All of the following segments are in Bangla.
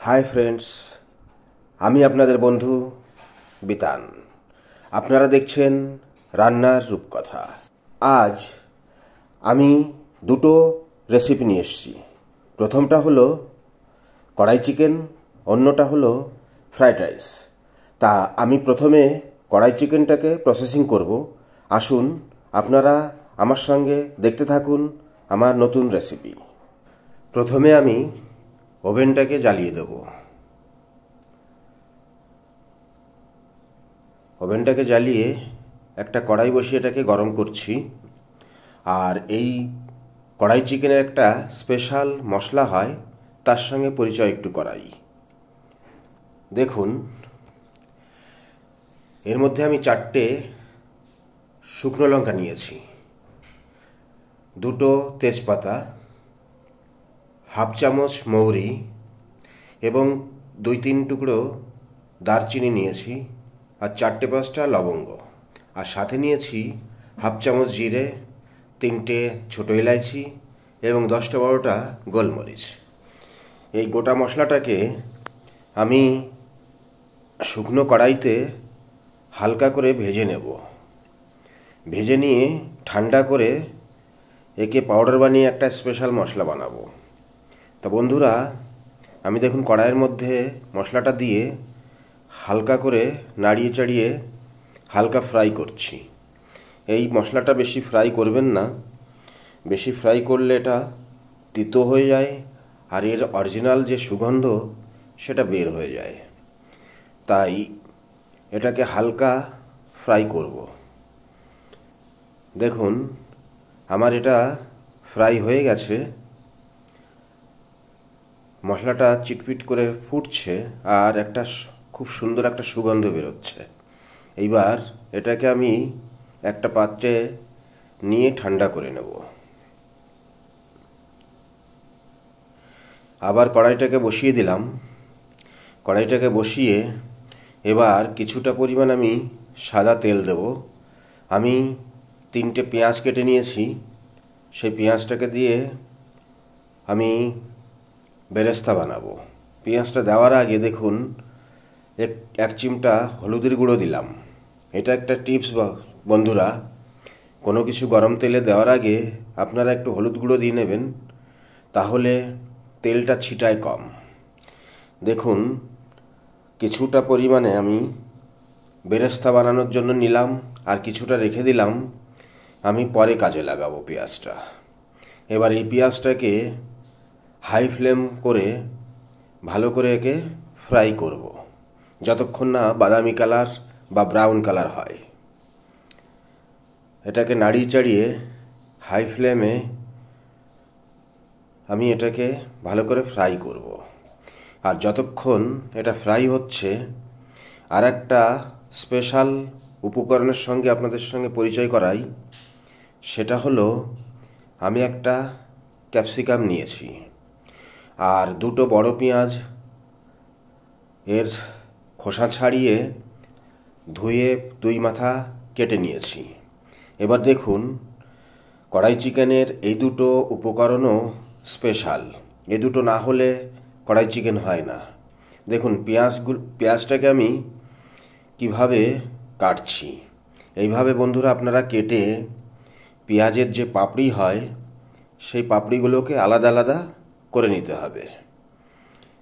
হাই ফ্রেন্ডস, আমি আপনাদের বন্ধু বিতান। আপনারা দেখছেন রান্নার রূপকথা। আজ আমি দুটো রেসিপি নিয়ে এসেছি। প্রথমটা হলো কড়াই চিকেন, অন্যটা হলো ফ্রাইড রাইস। তা আমি প্রথমে কড়াই চিকেনটাকে প্রসেসিং করব। আসুন আপনারা আমার সঙ্গে দেখতে থাকুন আমার নতুন রেসিপি। প্রথমে আমি ওভেনটাকে জ্বালিয়ে দেব। ওভেনটাকে জ্বালিয়ে একটা কড়াই বসিয়ে এটাকে গরম করছি। আর এই কড়াই চিকেনের একটা স্পেশাল মশলা হয়, তার সঙ্গে পরিচয় একটু করাই। দেখুন, এর মধ্যে আমি 4টে শুকনো লঙ্কা নিয়েছি, 2টো তেজপাতা, হাফ চামচ মৌরি এবং 2-3 টুকরো দারচিনি নিয়েছি, আর 4-5টা লবঙ্গ। আর সাথে নিয়েছি হাফ চামচ জিরে, 3টে ছোটো এলাইচি এবং 10-12টা গোলমরিচ। এই গোটা মশলাটাকে আমি শুকনো কড়াইতে হালকা করে ভেজে নেব। ভেজে নিয়ে ঠান্ডা করে একে পাউডার বানিয়ে একটা স্পেশাল মশলা বানাবো। তা বন্ধুরা, আমি দেখুন কড়াইয়ের মধ্যে মশলাটা দিয়ে হালকা করে নাড়িয়ে চাড়িয়ে হালকা ফ্রাই করছি। এই মশলাটা বেশি ফ্রাই করবেন না, বেশি ফ্রাই করলে এটা তিতো হয়ে যায় আর এর অরিজিনাল যে সুগন্ধ সেটা বের হয়ে যায়। তাই এটাকে হালকা ফ্রাই করব। দেখুন আমার এটা ফ্রাই হয়ে গেছে, মশলাটা চিটপিট করে ফুটছে আর একটা খুব সুন্দর একটা সুগন্ধ বেরোচ্ছে। এইবার এটাকে আমি একটা পাত্রে নিয়ে ঠান্ডা করে নেব। আবার কড়াইটাকে বসিয়ে দিলাম। কড়াইটাকে বসিয়ে এবার কিছুটা পরিমাণ আমি সাদা তেল দেব। আমি 3টে পেঁয়াজ কেটে নিয়েছি, সেই পেঁয়াজটাকে দিয়ে আমি বেরেস্তা বানাবো। পেঁয়াজটা দেওয়ার আগে দেখুন এক চিমটা হলুদের গুঁড়ো দিলাম। এটা একটা টিপস বন্ধুরা, কোনো কিছু গরম তেলে দেওয়ার আগে আপনারা একটু হলুদ গুঁড়ো দিয়ে নেবেন, তাহলে তেলটা ছিটায় কম। দেখুন কিছুটা পরিমাণে আমি বেরেস্তা বানানোর জন্য নিলাম আর কিছুটা রেখে দিলাম, আমি পরে কাজে লাগাবো পেঁয়াজটা। এবার এই পেঁয়াজটাকে হাই ফ্লেম করে ভালো করে একে ফ্রাই করব, যতক্ষণ না বাদামি কালার বা ব্রাউন কালার হয়। এটাকে নাড়িয়ে চাড়িয়ে হাই ফ্লেমে আমি এটাকে ভালো করে ফ্রাই করব। আর যতক্ষণ এটা ফ্রাই হচ্ছে, আর একটা স্পেশাল উপকরণের সঙ্গে আপনাদের সঙ্গে পরিচয় করাই। সেটা হলো আমি একটা ক্যাপসিকাম নিয়েছি আর 2টো বড় পেঁয়াজ এর খোসা ছাড়িয়ে ধুয়ে 2 মাথা কেটে নিয়েছি। এবার দেখুন কড়াই চিকেনের এই 2টো উপকরণও স্পেশাল। এই 2টো না হলে কড়াই চিকেন হয় না। দেখুন পেঁয়াজটাকে আমি কিভাবে কাটছি। এইভাবে বন্ধুরা আপনারা কেটে পেঁয়াজের যে পাপড়ি হয় সেই পাপড়িগুলোকে আলাদা আলাদা করে নিতে হবে।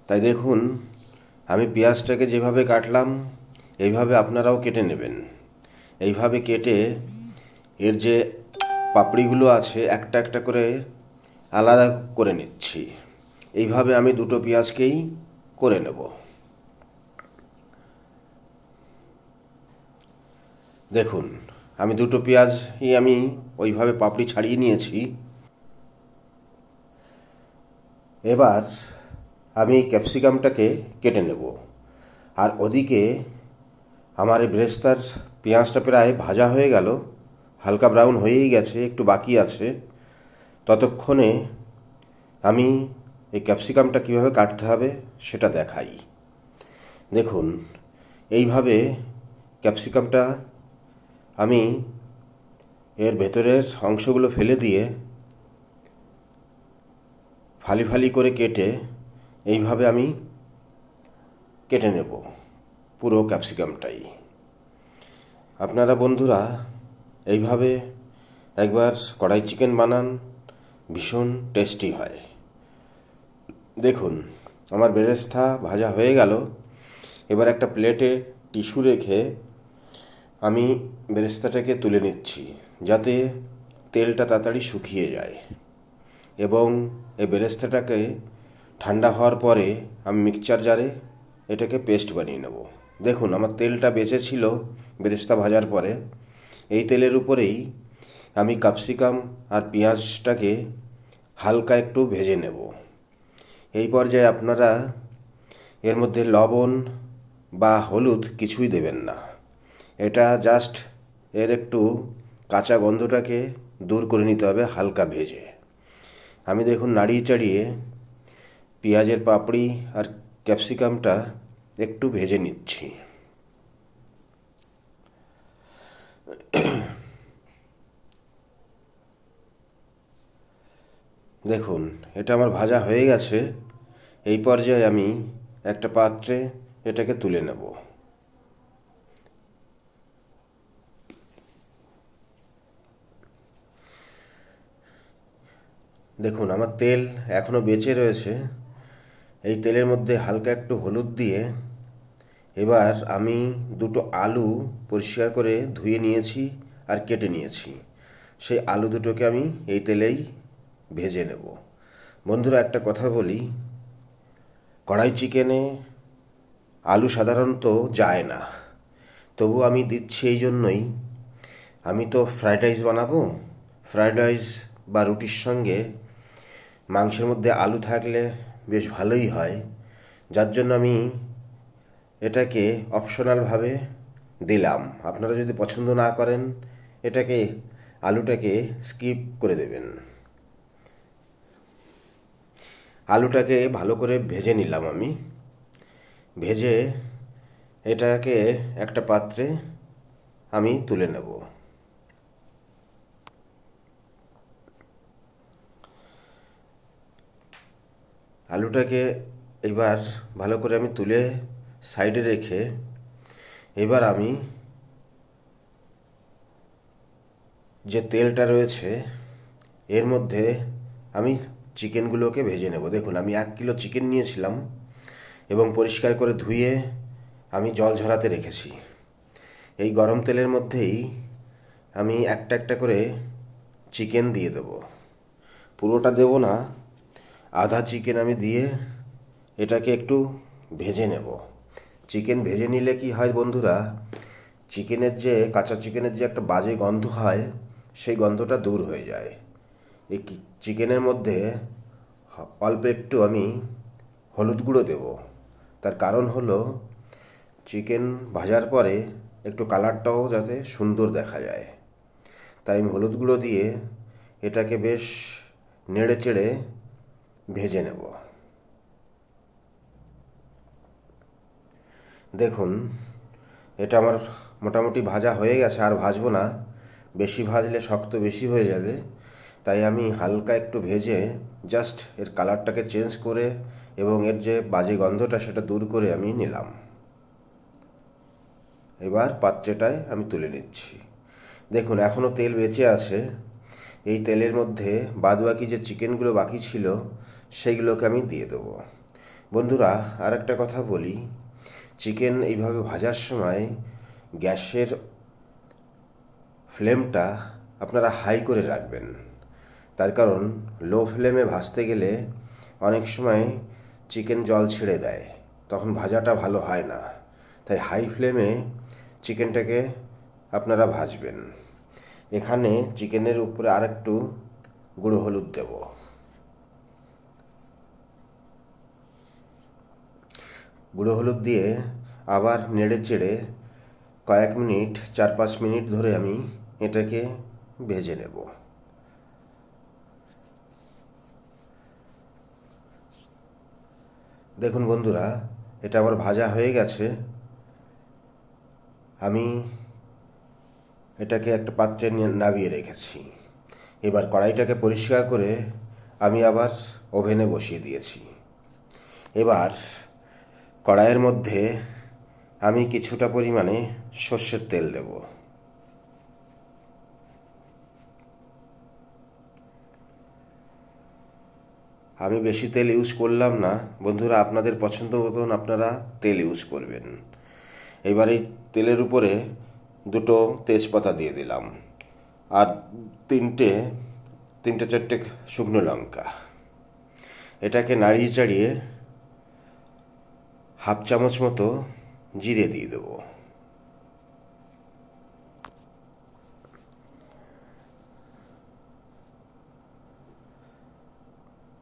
তাই দেখুন আমি পেঁয়াজটাকে যেভাবে কাটলাম এইভাবে আপনারাও কেটে নেবেন। এইভাবে কেটে এর যে পাপড়িগুলো আছে একটা একটা করে আলাদা করে নিচ্ছি। এইভাবে আমি 2টো পেঁয়াজকেই করে নেব। দেখুন আমি 2টো পেঁয়াজই আমি ওইভাবে পাপড়ি ছাড়িয়ে নিয়েছি। এবার আমি ক্যাপসিকামটাকে কেটে নেব। আর ওদিকে আমার এই বেরেস্তার পেঁয়াজটা প্রায় ভাজা হয়ে গেল, হালকা ব্রাউন হয়েই গেছে, একটু বাকি আছে। ততক্ষণে আমি এই ক্যাপসিকামটা কীভাবে কাটতে হবে সেটা দেখাই। দেখুন এইভাবে ক্যাপসিকামটা আমি এর ভেতরের অংশগুলো ফেলে দিয়ে ফালি ফালি করে কেটে এইভাবে আমি কেটে নেব পুরো ক্যাপসিকামটাই। আপনারা বন্ধুরা এইভাবে একবার কড়াই চিকেন বানান, ভীষণ টেস্টি হয়। দেখুন আমার বেরেস্তা ভাজা হয়ে গেল। এবার একটা প্লেটে টিস্যু রেখে আমি বেরেস্তাটাকে তুলে নিচ্ছি, যাতে তেলটা তাড়াতাড়ি শুকিয়ে যায়। এবং এই বেরেস্তাটাকে ঠান্ডা হওয়ার পরে আমি মিক্সচার জারে এটাকে পেস্ট বানিয়ে নেব। দেখুন আমার তেলটা বেঁচে ছিল বেরেস্তা ভাজার পরে। এই তেলের উপরেই আমি ক্যাপসিকাম আর পেঁয়াজটাকে হালকা একটু ভেজে নেব। এই পর্যায়ে আপনারা এর মধ্যে লবণ বা হলুদ কিছুই দেবেন না। এটা জাস্ট এর একটু কাঁচা গন্ধটাকে দূর করে নিতে হবে হালকা ভেজে। আমি দেখুন নাড়িয়ে চাড়িয়ে পেঁয়াজের পাপড়ি আর ক্যাপসিকামটা একটু ভেজে নিচ্ছি। দেখুন এটা আমার ভাজা হয়ে গেছে। এই পর্যায়ে আমি একটা পাত্রে এটাকে তুলে নেব। দেখুন আমার তেল এখনও বেঁচে রয়েছে। এই তেলের মধ্যে হালকা একটু হলুদ দিয়ে এবার আমি দুটো আলু পরিষ্কার করে ধুয়ে নিয়েছি আর কেটে নিয়েছি। সেই আলু দুটোকে আমি এই তেলেই ভেজে নেব। বন্ধুরা একটা কথা বলি, কড়াই চিকেনে আলু সাধারণত যায় না, তবু আমি দিচ্ছি এই জন্যই, আমি তো ফ্রায়েড রাইস বানাবো। ফ্রায়েড রাইস বা রুটির সঙ্গে মাংসের মধ্যে আলু থাকলে বেশ ভালোই হয়, যার জন্য আমি এটাকে অপশনালভাবে দিলাম। আপনারা যদি পছন্দ না করেন এটাকে আলুটাকে স্কিপ করে দেবেন। আলুটাকে ভালো করে ভেজে নিলাম আমি। ভেজে এটাকে একটা পাত্রে আমি তুলে নেব। আলুটাকে এবার ভালো করে আমি তুলে সাইডে রেখে এবার আমি যে তেলটা রয়েছে এর মধ্যে আমি চিকেনগুলোকে ভেজে নেব। দেখুন আমি 1 কিলো চিকেন নিয়েছিলাম এবং পরিষ্কার করে ধুয়ে আমি জল ঝরাতে রেখেছি। এই গরম তেলের মধ্যেই আমি একটা একটা করে চিকেন দিয়ে দেব। পুরোটা দেব না, আধা চিকেন আমি দিয়ে এটাকে একটু ভেজে নেব। চিকেন ভেজে নিলে কি হয় বন্ধুরা, চিকেনের যে কাঁচা চিকেনের যে একটা বাজে গন্ধ হয় সেই গন্ধটা দূর হয়ে যায়। এই চিকেনের মধ্যে অল্প একটু আমি হলুদ গুঁড়ো দেব। তার কারণ হলো চিকেন ভাজার পরে একটু কালারটাও যাতে সুন্দর দেখা যায়, তাই আমি হলুদ গুঁড়ো দিয়ে এটাকে বেশ নেড়ে চেড়ে ভেজে নেব। দেখুন এটা আমার মোটামুটি ভাজা হয়ে গেছে, আর ভাজবো না, বেশি ভাজলে শক্ত বেশি হয়ে যাবে। তাই আমি হালকা একটু ভেজে জাস্ট এর কালারটাকে চেঞ্জ করে এবং এর যে বাজে গন্ধটা সেটা দূর করে আমি নিলাম। এবার পাত্রটায় আমি তুলে নিচ্ছি। দেখুন এখনও তেল বেঁচে আছে। এই তেলের মধ্যে বাদবাকি যে চিকেনগুলো বাকি ছিল সেইগুলোকে আমি দিয়ে দেবো। বন্ধুরা আর একটা কথা বলি, চিকেন এইভাবে ভাজার সময় গ্যাসের ফ্লেমটা আপনারা হাই করে রাখবেন। তার কারণ লো ফ্লেমে ভাজতে গেলে অনেক সময় চিকেন জল ছেড়ে দেয়, তখন ভাজাটা ভালো হয় না। তাই হাই ফ্লেমে চিকেনটাকে আপনারা ভাজবেন। এখানে চিকেনের উপরে আরেকটু গুঁড়ো হলুদ দেব। গুঁড়ো হলুদ দিয়ে আবার নেড়ে চেড়ে কয়েক মিনিট 4-5 মিনিট ধরে আমি এটাকে ভেজে নেব। দেখুন বন্ধুরা এটা আমার ভাজা হয়ে গেছে। আমি এটাকে একটা পাত্রে নামিয়ে রেখেছি। এবার কড়াইটাকে পরিষ্কার করে আমি আবার ওভেনে বসিয়ে দিয়েছি। এবার কড়াইয়ের মধ্যে আমি কিছুটা পরিমাণে সর্ষের তেল দেব। আমি বেশি তেল ইউজ করলাম না বন্ধুরা, আপনাদের পছন্দ মতন আপনারা তেল ইউজ করবেন। এবার এই তেলের উপরে দুটো তেজপাতা দিয়ে দিলাম আর তিনটে চারটে শুকনো লঙ্কা। এটাকে নাড়িয়ে চাড়িয়ে হাফ চামচ মতো জিরে দিয়ে দেব।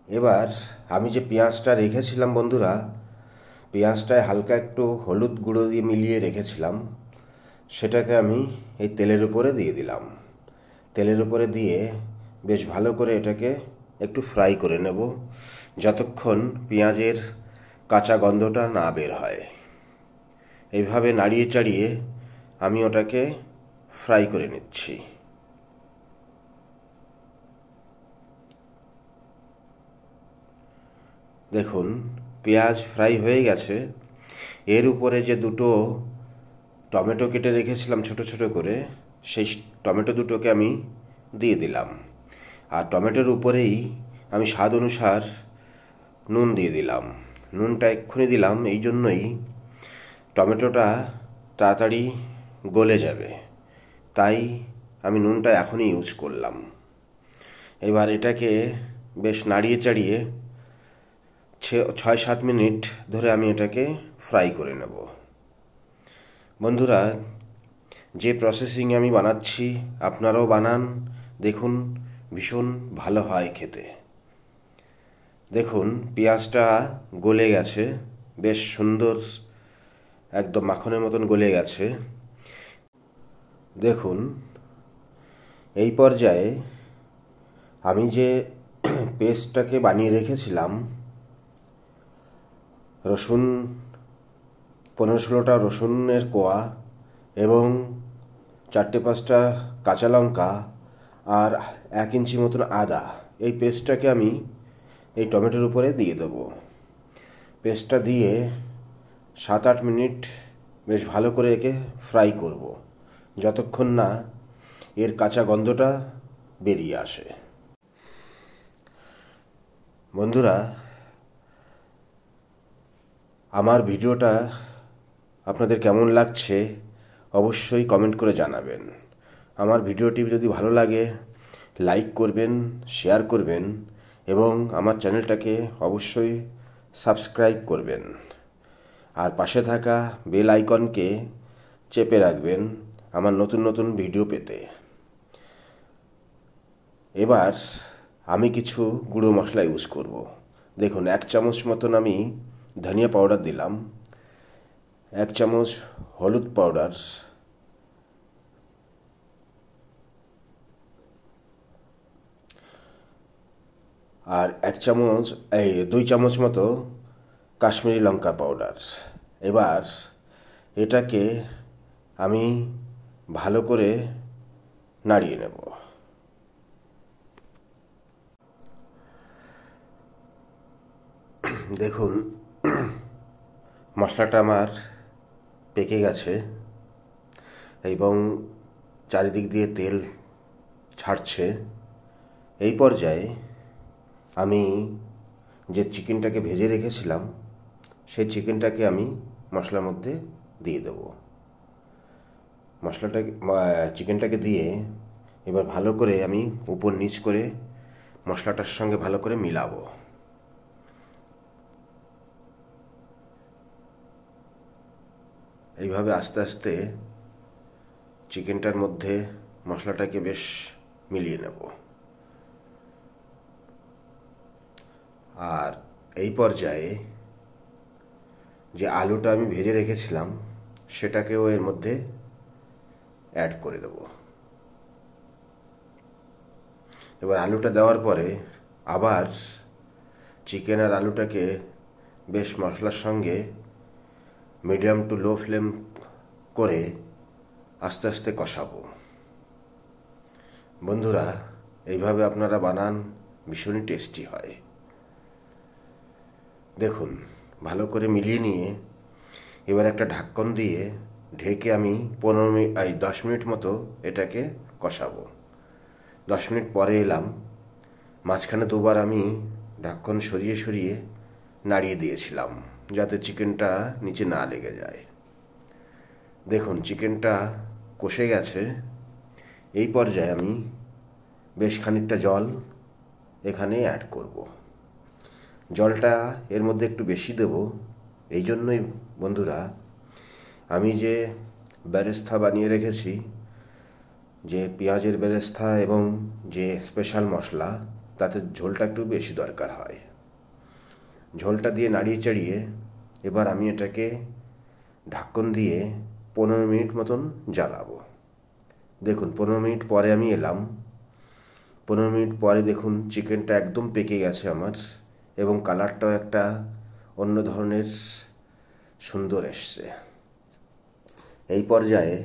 এবার আমি যে পেঁয়াজটা রেখেছিলাম বন্ধুরা, পেঁয়াজটায় হালকা একটু হলুদ গুঁড়ো দিয়ে মিলিয়ে রেখেছিলাম, সেটাকে আমি এই তেলের উপরে দিয়ে দিলাম। তেলের উপরে দিয়ে বেশ ভালো করে এটাকে একটু ফ্রাই করে নেব, যতক্ষণ পেঁয়াজের কাঁচা গন্ধটা না বের হয়। এইভাবে নাড়িয়ে চাড়িয়ে আমি ওটাকে ফ্রাই করে নিচ্ছি। দেখুন পেঁয়াজ ফ্রাই হয়ে গেছে। এর উপরে যে দুটো টমেটো কেটে রেখেছিলাম ছোট ছোট করে, সেই টমেটো দুটোকে আমি দিয়ে দিলাম। আর টমেটোর উপরেই আমি স্বাদ অনুসার নুন দিয়ে দিলাম। নুনটা এক্ষুনি দিলাম এই জন্যই, টমেটোটা তাড়াতাড়ি গলে যাবে, তাই আমি নুনটা এখনই ইউজ করলাম। এবার এটাকে বেশ নাড়িয়ে চাড়িয়ে 6-7 মিনিট ধরে আমি এটাকে ফ্রাই করে নেব। বন্ধুরা, যে প্রসেসিং আমি বানাচ্ছি আপনারাও বানান, দেখুন ভীষণ ভালো হয় খেতে। দেখুন পেঁয়াজটা গলে গেছে, বেশ সুন্দর একদম মাখনের মতন গলে গেছে। দেখুন এই পর্যায়ে আমি যে পেস্টটাকে বানিয়ে রেখেছিলাম, রসুন 15-16টা রসুনের কোয়া এবং 4-5টা কাঁচা লঙ্কা আর 1 ইঞ্চি মতন আদা, এই পেস্টটাকে আমি এই টমেটোর উপরে দিয়ে দেবো। পেস্টটা দিয়ে 7-8 মিনিট বেশ ভালো করে একে ফ্রাই করব, যতক্ষণ না এর কাঁচা গন্ধটা বেরিয়ে আসে। বন্ধুরা, আমার ভিডিওটা আপনাদের কেমন লাগছে অবশ্যই কমেন্ট করে জানাবেন। আমার ভিডিওটি যদি ভালো লাগে লাইক করবেন, শেয়ার করবেন এবং আমার চ্যানেলটাকে অবশ্যই সাবস্ক্রাইব করবেন। আর পাশে থাকা বেল আইকনকে চেপে রাখবেন আমার নতুন নতুন ভিডিও পেতে। এবার আমি কিছু গুঁড়ো মশলা ইউজ করব। দেখুন 1 চামচ মতন আমি ধনিয়া পাউডার দিলাম, 1 চামচ হলুদ পাউডার, আর 2 চামচ মতো কাশ্মীরি লঙ্কা পাউডার। এবার এটাকে আমি ভালো করে নাড়িয়ে নেব। দেখুন মশলাটা আমার পেকে গেছে এবং চারিদিক দিয়ে তেল ছাড়ছে। এই পর্যায়ে আমি যে চিকেনটাকে ভেজে রেখেছিলাম সেই চিকেনটাকে আমি মশলার মধ্যে দিয়ে দেব। চিকেনটাকে দিয়ে এবার ভালো করে আমি উপর নিচ করে মশলাটার সঙ্গে ভালো করে মিলাবো। এইভাবে আস্তে আস্তে চিকেনটার মধ্যে মশলাটাকে বেশ মিলিয়ে নেব। আর এই পর্যায়ে যে আলুটা আমি ভেজে রেখেছিলাম সেটাকেও এর মধ্যে অ্যাড করে দেব। এবার আলুটা দেওয়ার পরে আবার চিকেন আর আলুটাকে বেশ মশলার সঙ্গে মিডিয়াম টু লো ফ্লেম করে আস্তে আস্তে কষাবো। বন্ধুরা, এইভাবে আপনারা বানান, ভীষণই টেস্টি হয়। দেখুন ভালো করে মিলিয়ে নিয়ে এবার একটা ঢাকন দিয়ে ঢেকে আমি 10 মিনিট মতো এটাকে কষাবো। 10 মিনিট পরে এলাম, মাঝখানে দুবার আমি ঢাকন সরিয়ে সরিয়ে নাড়িয়ে দিয়েছিলাম যাতে চিকেনটা নিচে না লেগে যায়। দেখুন চিকেনটা কষে গেছে। এই পর্যায়ে আমি বেশ খানিকটা জল এখানে অ্যাড করব। জলটা এর মধ্যে একটু বেশি দেব, এই জন্যই বন্ধুরা আমি যে বেরেস্তা বানিয়ে রেখেছি, যে পেঁয়াজের বেরেস্তা এবং যে স্পেশাল মশলা, তাতে ঝোলটা একটু বেশি দরকার হয়। ঝোলটা দিয়ে নাড়িয়ে চাড়িয়ে এবার আমি এটাকে ঢাকন দিয়ে 15 মিনিট মতন জ্বালাবো। দেখুন 15 মিনিট পরে আমি এলাম। 15 মিনিট পরে দেখুন চিকেনটা একদম পেকে গেছে আমার, এবং কালারটাও একটা অন্য ধরনের সুন্দর এসছে। এই পর্যায়ে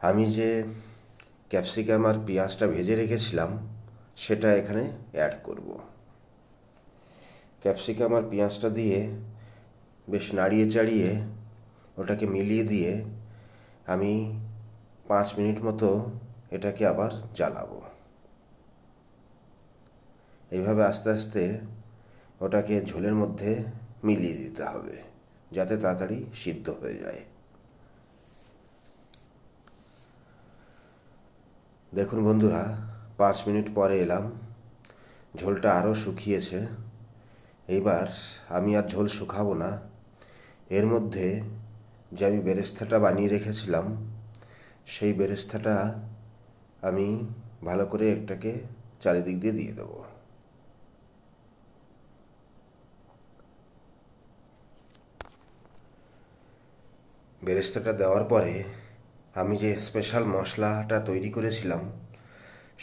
আমি যে ক্যাপসিকাম আর পেঁয়াজটা ভেজে রেখেছিলাম সেটা এখানে অ্যাড করব। ক্যাপসিকাম আর পেঁয়াজটা দিয়ে বেশ নাড়িয়ে চাড়িয়ে ওটাকে মিলিয়ে দিয়ে আমি 5 মিনিট মতো এটাকে আবার জ্বালাবো। এইভাবে আস্তে আস্তে ওটাকে ঝোলের মধ্যে মিলিয়ে দিতে হবে যাতে তাড়াতাড়ি সিদ্ধ হয়ে যায়। দেখুন বন্ধুরা 5 মিনিট পরে এলাম, ঝোলটা আরও শুকিয়েছে। এইবার আমি আর ঝোল শুকাবো না, এর মধ্যে যে আমি বেরেস্তাটা বানিয়ে রেখেছিলাম সেই বেরেস্তাটা আমি ভালো করে এটাকে চারিদিক দিয়ে দিয়ে দেবো। বেরেস্তাটা দেওয়ার পরে আমি যে স্পেশাল মশলাটা তৈরি করেছিলাম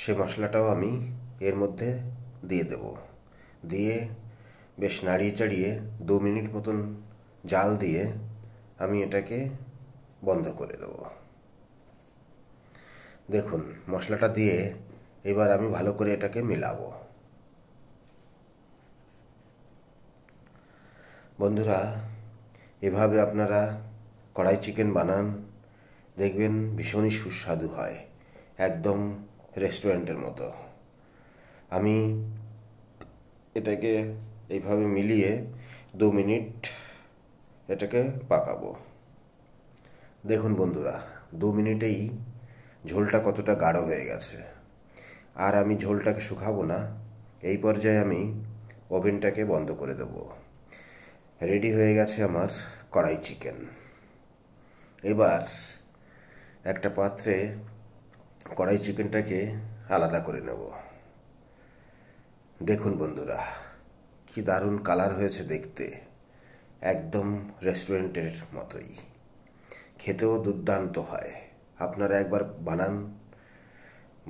সে মশলাটাও আমি এর মধ্যে দিয়ে দেব। দিয়ে বেশ নাড়িয়ে চাড়িয়ে 2 মিনিট মতন জাল দিয়ে আমি এটাকে বন্ধ করে দেব। দেখুন মশলাটা দিয়ে এবার আমি ভালো করে এটাকে মেলাবো। বন্ধুরা এভাবে আপনারা কড়াই চিকেন বানান, দেখবেন ভীষণই সুস্বাদু হয়, একদম রেস্টুরেন্টের মতো। আমি এটাকে এইভাবে মিলিয়ে 2 মিনিট এটাকে পাকাবো। দেখুন বন্ধুরা 2 মিনিটেই ঝোলটা কতটা গাঢ় হয়ে গেছে। আর আমি ঝোলটাকে শুকাবো না, এই পর্যায়ে আমি ওভেনটাকে বন্ধ করে দেব। রেডি হয়ে গেছে আমার কড়াই চিকেন। এবার একটা পাত্রে কড়াই চিকেনটাকে আলাদা করে নেব। দেখুন বন্ধুরা কি দারুণ কালার হয়েছে দেখতে, একদম রেস্টুরেন্টের মতোই, খেতেও দুর্দান্ত হয়। আপনারা একবার বানান।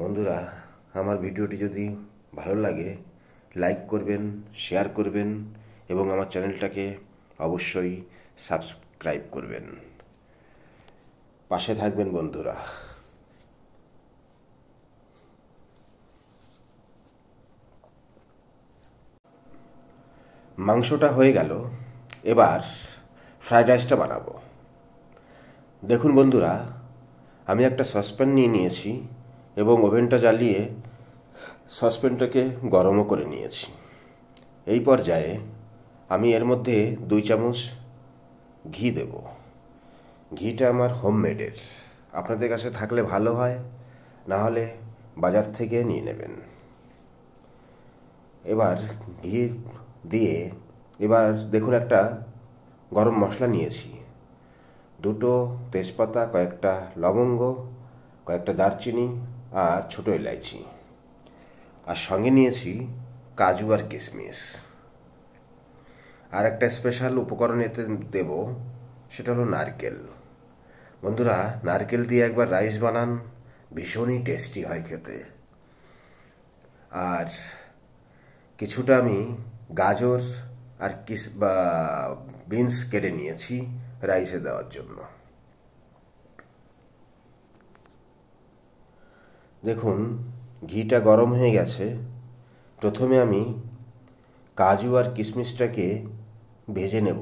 বন্ধুরা আমার ভিডিওটি যদি ভালো লাগে লাইক করবেন, শেয়ার করবেন এবং আমার চ্যানেলটাকে অবশ্যই সাবস্ক্রাইব করবেন। পাশে থাকবেন বন্ধুরা। মাংসটা হয়ে গেল, এবার ফ্রাইড রাইসটা বানাবো। দেখুন বন্ধুরা আমি একটা সসপ্যান নিয়ে নিয়েছি এবং ওভেনটা জ্বালিয়ে সসপ্যানটাকে গরমও করে নিয়েছি। এই পর্যায়ে আমি এর মধ্যে 2 চামচ ঘি দেব। ঘিটা আমার হোমমেডের, আপনাদের কাছে থাকলে ভালো হয়, না হলে বাজার থেকে নিয়ে নেবেন। এবার ঘি দিয়ে এবার দেখুন একটা গরম মশলা নিয়েছি, 2টো তেজপাতা, কয়েকটা লবঙ্গ, কয়েকটা দারচিনি আর ছোটো এলাইচি, আর সঙ্গে নিয়েছি কাজু আর কিশমিশ। আর একটা স্পেশাল উপকরণ এতে দেব, সেটা হলো নারকেল। বন্ধুরা নারকেল দিয়ে একবার রাইস বানান, ভীষণই টেস্টি হয় খেতে। আর কিছুটা আমি গাজর আর বিনস কেটে নিয়েছি রাইসে দেওয়ার জন্য। দেখুন ঘিটা গরম হয়ে গেছে। প্রথমে আমি কাজু আর কিশমিশটাকে ভেজে নেব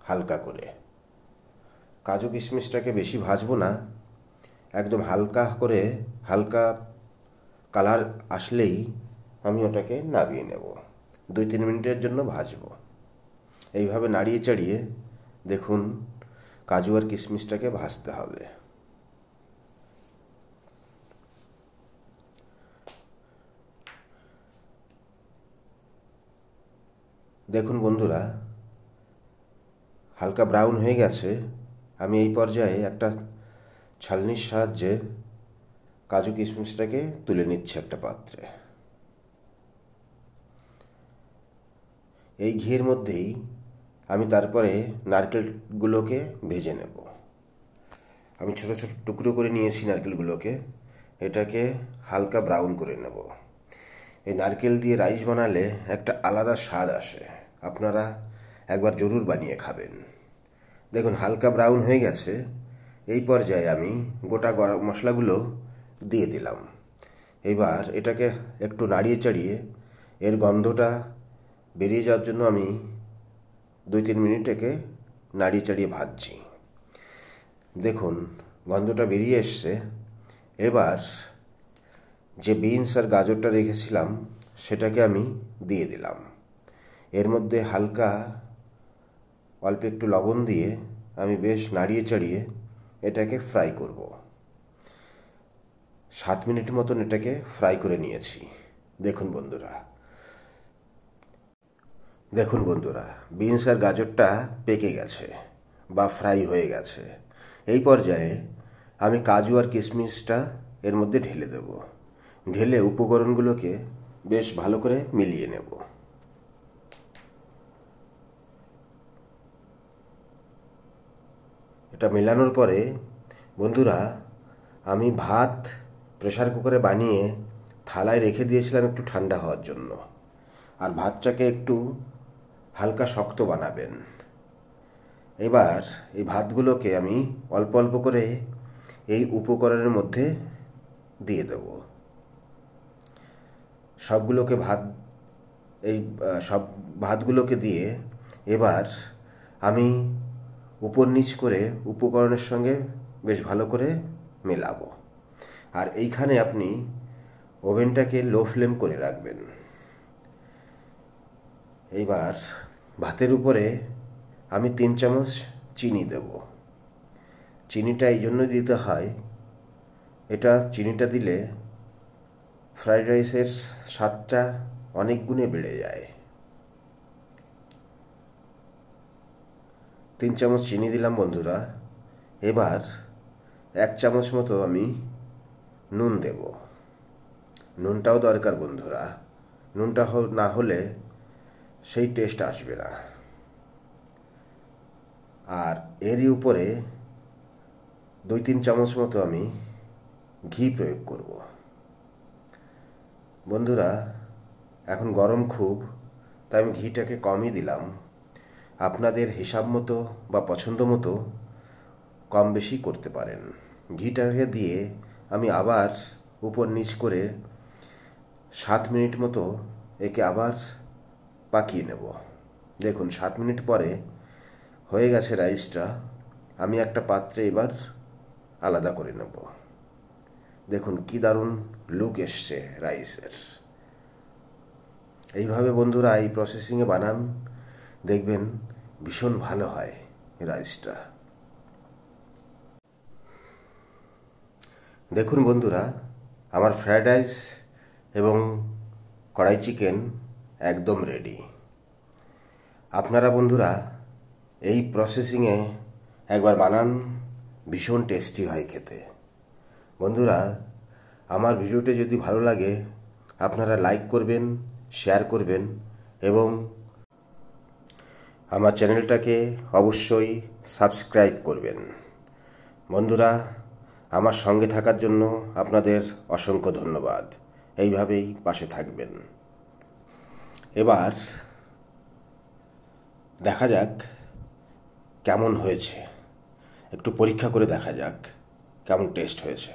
হালকা করে। কাজু কিশমিশটাকে বেশি ভাজবো না, একদম হালকা করে, হালকা কালার আসলেই আমি ওটাকে নামিয়ে নেব। 2-3 মিনিটের জন্য ভাজবো। এইভাবে নাড়িয়ে চাড়িয়ে দেখুন কাজু আর কিশমিশটাকে ভাজতে হবে। দেখুন বন্ধুরা, হালকা ব্রাউন হয়ে গেছে। আমি এই পর্যায়ে একটা ছালনির সাহায্যে কাজু কিশমিশটাকে তুলে নিচ্ছি একটা পাত্রে। এই ঘিয়ের মধ্যেই আমি তারপরে নারকেলগুলোকে ভেজে নেব। আমি ছোট ছোট টুকরো করে নিয়েছি নারকেলগুলোকে, এটাকে হালকা ব্রাউন করে নেব। এই নারকেল দিয়ে রাইস বানালে একটা আলাদা স্বাদ আসে, আপনারা একবার জরুর বানিয়ে খাবেন। দেখুন হালকা ব্রাউন হয়ে গেছে। এই পর্যায়ে আমি গোটা গরম মশলাগুলো দিয়ে দিলাম। এবার এটাকে একটু নাড়িয়ে চাড়িয়ে এর গন্ধটা বেরিয়ে যাওয়ার জন্য আমি 2-3 মিনিট একে নাড়িয়ে চাড়িয়ে ভাজছি। দেখুন গন্ধটা বেরিয়ে এসছে। এবার যে বিনস আর গাজরটা রেখেছিলাম সেটাকে আমি দিয়ে দিলাম। এর মধ্যে হালকা অল্প একটু লবণ দিয়ে আমি বেশ নাড়িয়ে চাড়িয়ে এটাকে ফ্রাই করব। 7 মিনিট মতন এটাকে ফ্রাই করে নিয়েছি। দেখুন বন্ধুরা, বিনস আর গাজরটা পেকে গেছে বা ফ্রাই হয়ে গেছে। এই পর্যায়ে আমি কাজু আর কিশমিশটা এর মধ্যে ঢেলে দেব। ঢেলে উপকরণগুলোকে বেশ ভালো করে মিলিয়ে নেব। এটা মেলানোর পরে বন্ধুরা, আমি ভাত প্রেসার কুকারে বানিয়ে থালায় রেখে দিয়েছিলাম একটু ঠান্ডা হওয়ার জন্য। আর ভাতটাকে একটু হালকা শক্ত বানাবেন। এবার এই ভাতগুলোকে আমি অল্প অল্প করে এই উপকরণের মধ্যে দিয়ে দেব। সব ভাতগুলোকে দিয়ে এবার আমি উপর নিচ করে উপকরণের সঙ্গে বেশ ভালো করে মেলাবো। আর এইখানে আপনি ওভেনটাকে লো ফ্লেম করে রাখবেন। এইবার ভাতের উপরে আমি 3 চামচ চিনি দেব। চিনিটা এই জন্য দিতে হয়, চিনিটা দিলে ফ্রাইড রাইসের স্বাদটা অনেক গুণে বেড়ে যায়। 3 চামচ চিনি দিলাম বন্ধুরা। এবার 1 চামচ মতো আমি নুন দেব। নুনটাও দরকার বন্ধুরা, নুনটা না হলে সেই টেস্ট আসবে না। আর এরই উপরে 2-3 চামচ মতো আমি ঘি প্রয়োগ করব। বন্ধুরা এখন গরম খুব, তাই আমি ঘিটাকে কমই দিলাম। আপনাদের হিসাব মতো বা পছন্দ মতো কম বেশি করতে পারেন। ঘিটাকে দিয়ে আমি আবার উপর নিচ করে 7 মিনিট মতো একে আবার পাকিয়ে নেব। দেখুন 7 মিনিট পরে হয়ে গেছে রাইসটা। আমি একটা পাত্রে এবার আলাদা করে নেব। দেখুন কি দারুণ লুক এসছে রাইসের। এইভাবে বন্ধুরা এই প্রসেসিংয়ে বানান, দেখবেন ভীষণ ভালো হয় রাইসটা। দেখুন বন্ধুরা, আমার ফ্রায়েড রাইস এবং কড়াই চিকেন একদম রেডি। আপনারা বন্ধুরা এই প্রসেসিংয়ে একবার বানান, ভীষণ টেস্টি হয় খেতে। বন্ধুরা আমার ভিডিওটি যদি ভালো লাগে আপনারা লাইক করবেন, শেয়ার করবেন এবং আমার চ্যানেলটাকে অবশ্যই সাবস্ক্রাইব করবেন। বন্ধুরা আমার সঙ্গে থাকার জন্য আপনাদের অসংখ্য ধন্যবাদ। এইভাবেই পাশে থাকবেন। এবার দেখা যাক কেমন হয়েছে, একটু পরীক্ষা করে দেখা যাক কেমন টেস্ট হয়েছে।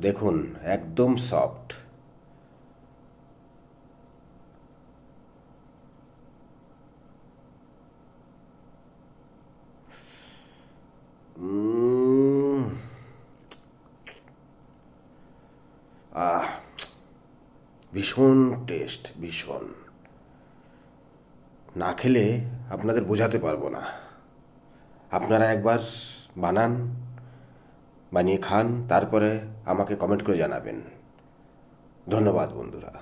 দেখুন একদম সফট। ভীষণ টেস্ট, ভীষণ। না খেলে আপনাদের বোঝাতে পারবো না। আপনারা একবার বানান, বানিয়ে খান, তারপরে আমাকে কমেন্ট করে জানাবেন। ধন্যবাদ বন্ধুরা।